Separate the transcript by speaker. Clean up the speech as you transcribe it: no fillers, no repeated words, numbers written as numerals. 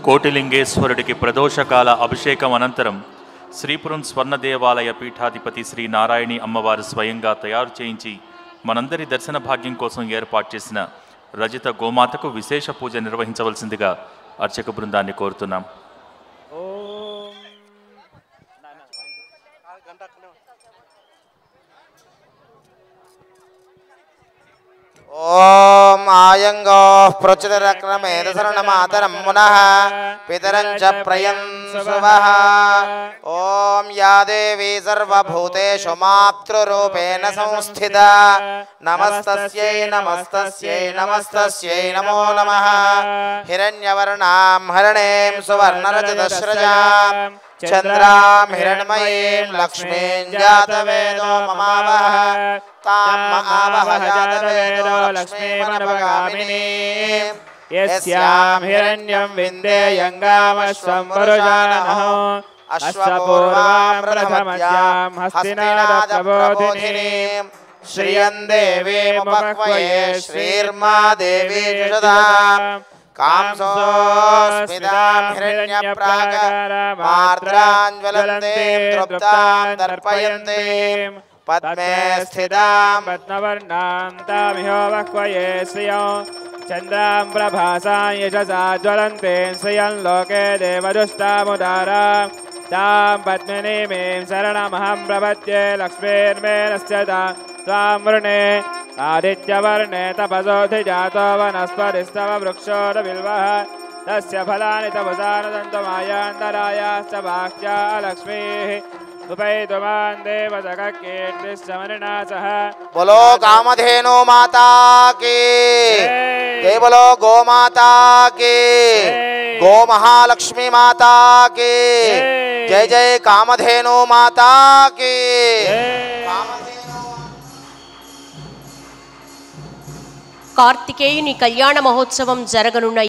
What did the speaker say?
Speaker 1: కోటిలింగేశ్వరుడికి ప్రదోషకాల అభిషేకం అనంతరం శ్రీపురం స్వర్ణ దేవాలయ పీఠాధిపతి శ్రీ నారాయణి అమ్మవారు స్వయంగా తయారు చేయించి మనందరి దర్శన భాగ్యం కోసం ఏర్పాటు చేసిన రజిత గోమాతకు విశేష పూజ నిర్వహించవలసిందిగా అర్చక బృందాన్ని కోరుతున్నాం.
Speaker 2: ఓం ఆయంగో ప్రచురక్రమేద శరణమాతరం మునః పితరంచ ప్రయంసువః. ఓం యా దేవీ సర్వభూతేషు మాతృరూపేణ సంస్థితా నమస్తస్యై నమస్తస్యై నమస్తస్యై నమో నమః. హిరణ్యవర్ణాం హరిణీం సువర్ణరజతస్రజాం చంద్రాం హిరణ్మయీం లక్ష్మీం జాతవేదో మమావహ తాం మహావహ జాతవేదో లక్ష్మీమనపగామినీం యస్యాం హిరణ్యం విందేయంగామశ్వం వరుజానమః అశ్వపూర్వాం రథమధ్యాం హస్తినాదప్రబోధినీం శ్రియం దేవీముపక్వయే శ్రీర్మా దేవీ జుషదాం కాంసోస్మిదాం హిరణ్యప్రాకారమార్ద్రాంజ్వలంతీం తృప్తాం దర్పయంతీం పద్మే స్థితాం
Speaker 3: పద్మవర్ణాం తామిహోవక్వయే శ్రియం చంద్రాం ప్రభాసాం యశసా జ్వలంతీం శ్రియం లోకే దేవదుష్టాముదారాం తాం పద్మినీమీం శరణమహం ప్రపద్యే లక్ష్మీర్మేనస్య త్వాం వృణే ఆదిత్యవర్ణే తపసోధిజాతో వనస్పతిస్తవ వృక్షోరవిల్వః తస్య ఫలాని తపసానదంతమాయాంతరాయాశ్చ వాక్యా లక్ష్మీః ఉపైతుమాన్ దేవసకీర్తిశ్చమనినా సహ.
Speaker 2: బోలో కామధేను మాతా కీ జై. బోలో గోమాతా కీ గో మహాలక్ష్మి మాతా కీ జై. జై కామధేను మాతా కీ.
Speaker 4: కార్తికేయుని కళ్యాణ మహోత్సవం జరగనున్న